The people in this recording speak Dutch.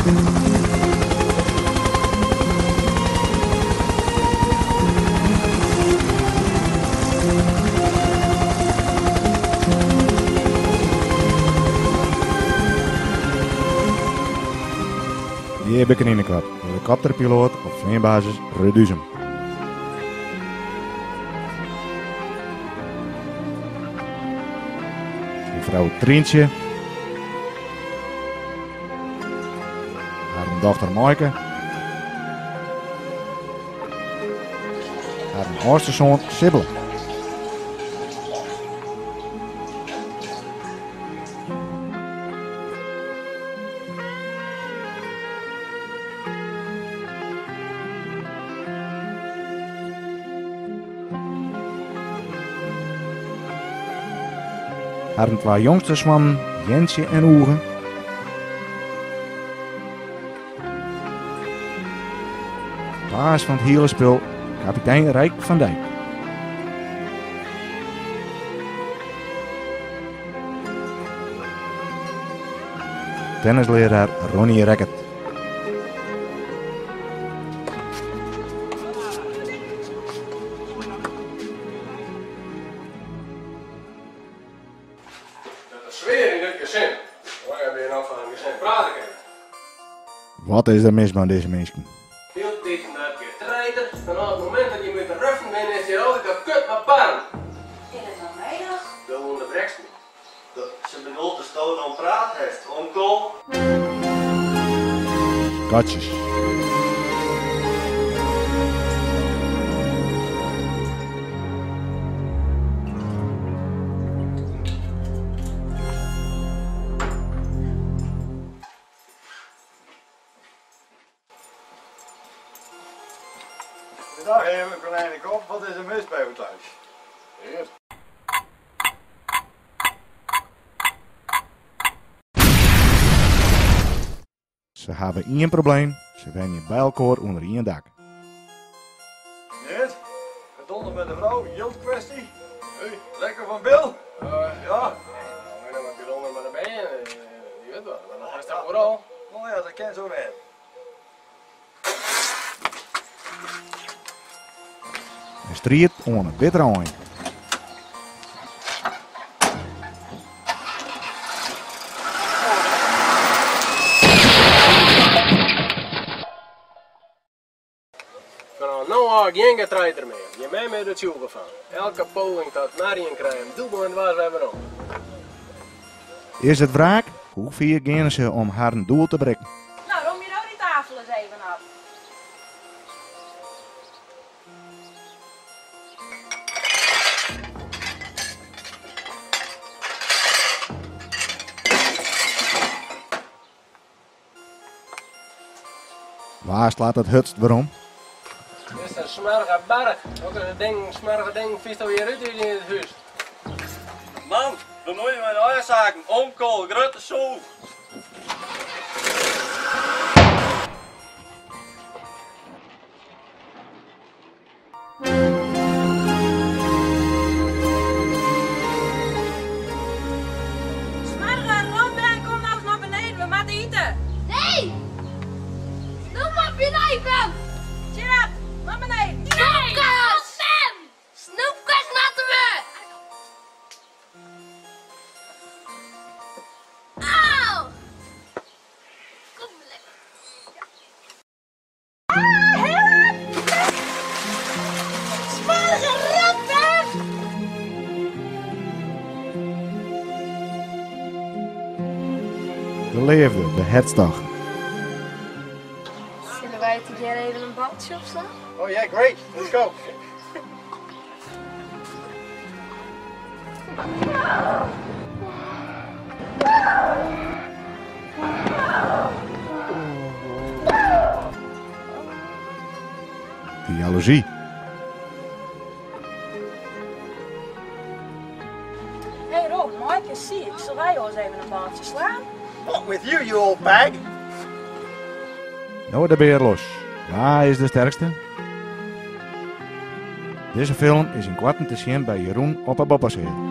Hier ben ik in de klap. Helikopterpiloot op veenbasis Reduzum. Mevrouw Trientje. Haar dochter Maaike. Haar oudste zoon Sibyl. Haar twee jongste mannen, Jensje en Oegen. Baas van het hele spul, kapitein Rijk van Dijk. Tennisleraar Ronnie Rekkert. Wat is er mis met deze mensen? Heel tegen dat je strijder, en op het moment dat je met de ruffen bent, is hier altijd een kut met parm. Is het dan weinig? Dat onderbrekst me. Ze bedoelt de stoot om praat heeft, onkel. Katjes. Dag even, kleine kop, wat is er mis bij u thuis? Ze hebben één probleem. Ze wonen bij elkaar onder één dak. Niet? Gedonder met de vrouw, kwestie. Hey, lekker van Bill? Ja. Ik ben nog bijzonder met de benen, je weet wel, maar dan is dat vooral. Oh ja, dat kan zo redden. Een strijd onder een bitter aan. Nou al geen getreider meer. Je bent met het zoeken van. Elke poging tot Marien krijgen, doe maar waar we hebben om. Is het wraak? Hoe ver gaan ze om haar een doel te bereiken? Nou, rom je nou die tafel eens even af. Waar slaat het hutst waarom? Dit is een smerige berg. Ook een ding, smerige ding, vies er weer uit in het huis. Man, dan moet je mijn oorzaken, onkel, grote soef. Smarre, Rambrein, kom nou eens naar beneden, we moeten eten. Nee! Doe maar blijven! Tjena, naar beneden. Snoepkast! Snoepkast laten we! Auw! Kom maar lekker. Smarre, Rambrein. De leefde, de hertdag. Zullen wij together even een baltje opslaan? Oh yeah, great, let's go. De jaloezie. Hey Rob, Mike is ziek. Zullen wij ons even een balletje slaan? What with you, you old bag? Nou de beer los. Waar is de sterkste? Deze film is in kwarten te zien bij Jeroen op een Boppersheer.